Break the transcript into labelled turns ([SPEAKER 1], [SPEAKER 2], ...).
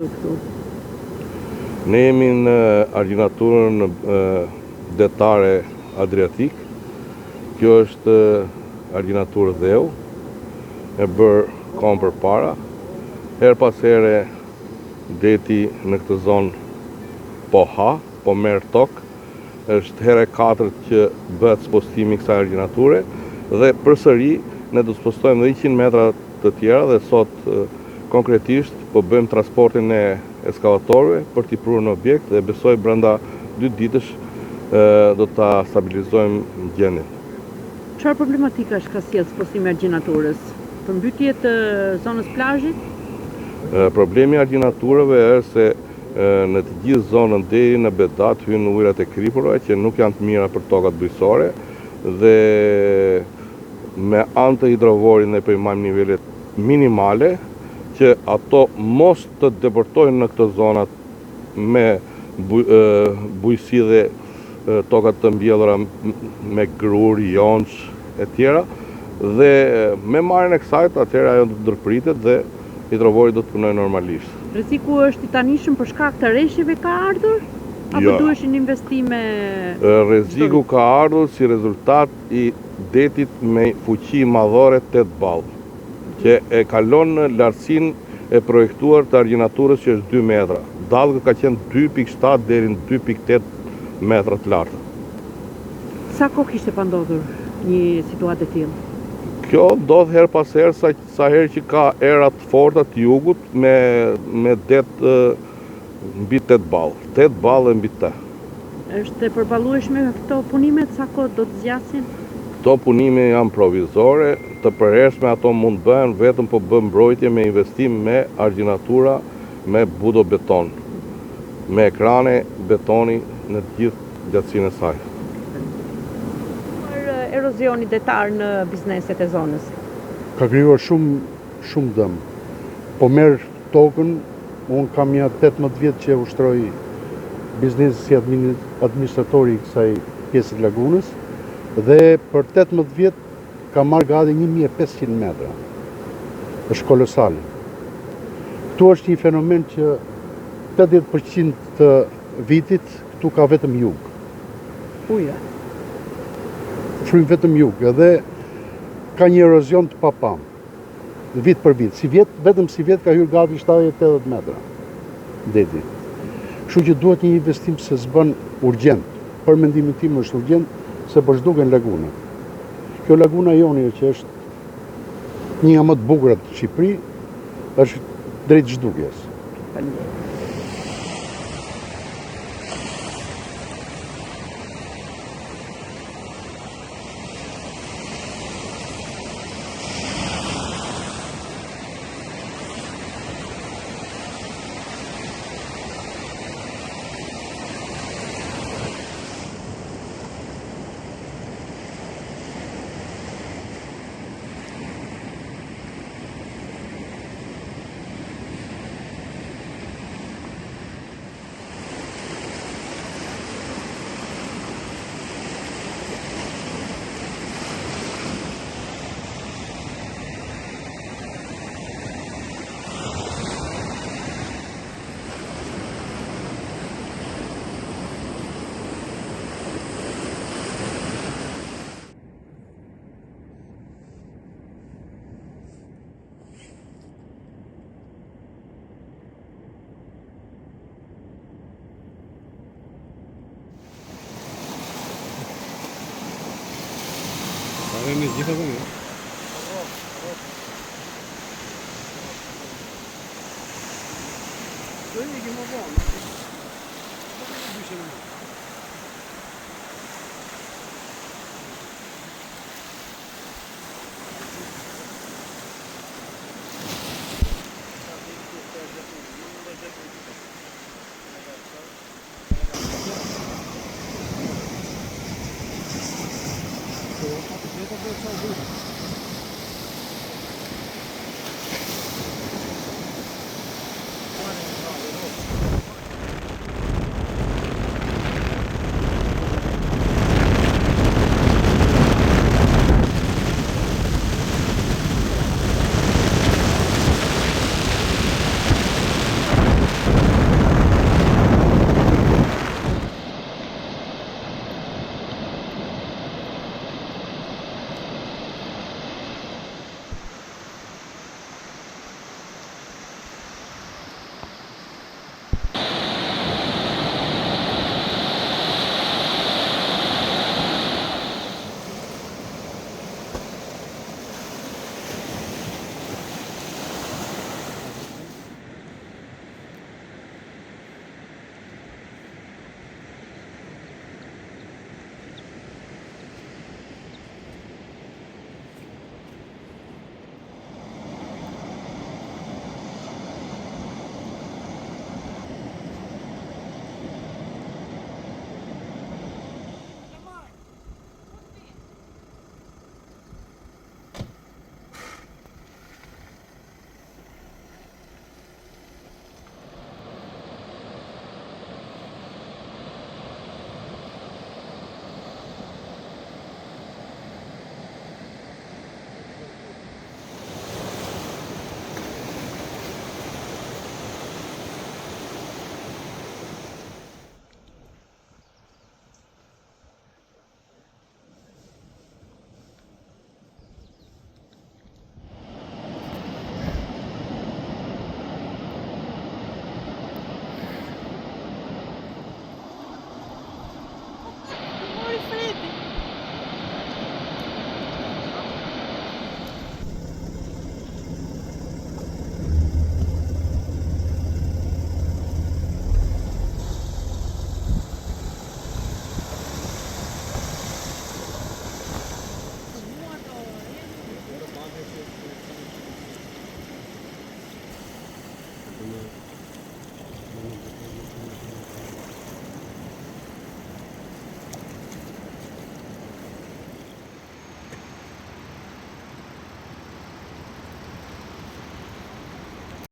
[SPEAKER 1] Ne jemi në argjinaturën detare Adriatik. Kjo është argjinaturë dheu, e bërë kohën përpara. Her pas here deti në këtë zonë po ha, po merr tokë. Është here 4 që bëhet spostimi i kësaj argjinature dhe përsëri ne do të spostojmë 100 metra të tjera dhe sot konkretisht po bëjmë transportin e ekskavatorëve për t'i prurë në objekt dhe besoj brenda 2 ditësh do ta stabilizojmë gjendjen.
[SPEAKER 2] Çfarë problematika është ka sjellë spostimi i argjinaturës? Përmbytje të zonës plazhit?
[SPEAKER 1] Problemi i argjinaturëve është se në të gjithë zonën deri në Bedat hyn ujërat e kripura që nuk janë të mira për tokat bujqësore dhe me anë të hidrovorit ne përmajmë nivelet minimale që ato mos të deportojnë në këto zonat me bujësi dhe tokat të mbjellura me grur, jonç e tjera dhe me marrjen e kësaj atëherë ajo do të ndërpritet dhe hidrovori do të punojë normalisht.
[SPEAKER 2] Rreziku është i tanishëm për shkak të rreshjeve ka ardhur? Apo duheshin investime?
[SPEAKER 1] Rreziku ka ardhur si rezultat i detit me fuqi madhore 8 ballë, që e kalon në lartësinë e projektuar të argjinaturës që është 2 metra. Dallgë ka qenë 2.7 deri në 2.8 metra të lartë.
[SPEAKER 2] Sa kohë kishte pa ndodhur një situatë e tillë?
[SPEAKER 1] Kjo ndodh her pas herë sa herë që ka era të forta të jugut me det mbi 8 ballë. 8 ballë mbi 8.
[SPEAKER 2] Është e përballueshme me këto punime, sa kohë do të zgjasin?
[SPEAKER 1] Këto punime janë provizore, të përhershme ato mund bëhen vetëm po bën mbrojtje me investim me argjinatura, me budo beton, me ekrane betoni në të gjithë gjatësinë e saj.
[SPEAKER 2] Erozioni detar në bizneset e zonës?
[SPEAKER 3] Ka krijuar shumë dëm. Po merr tokën, unë kam ja 18 vjet që ushtroj biznesin si administratori i kësaj pjesë të lagunës dhe për 18 vjet ka marrë gati 1500 metra. Është kolosal. Këtu është një fenomen që 80% të vitit këtu ka vetëm jug.
[SPEAKER 2] Uja.
[SPEAKER 3] Frymë vetëm jug, edhe ka një erozion të papam, vit për vit. Vetëm si vjet ka hyrë gati 70-80 metra deti. Kështu që duhet një investim se s'bën urgjent. Për mendimin tim është urgjent se po zhduken laguna. Kjo laguna joni që është një nga më të bukurat në Shqipëri, është drejt zhdukjes.
[SPEAKER 4] Në gjitha dhe një. Do një këmë vonë. Do një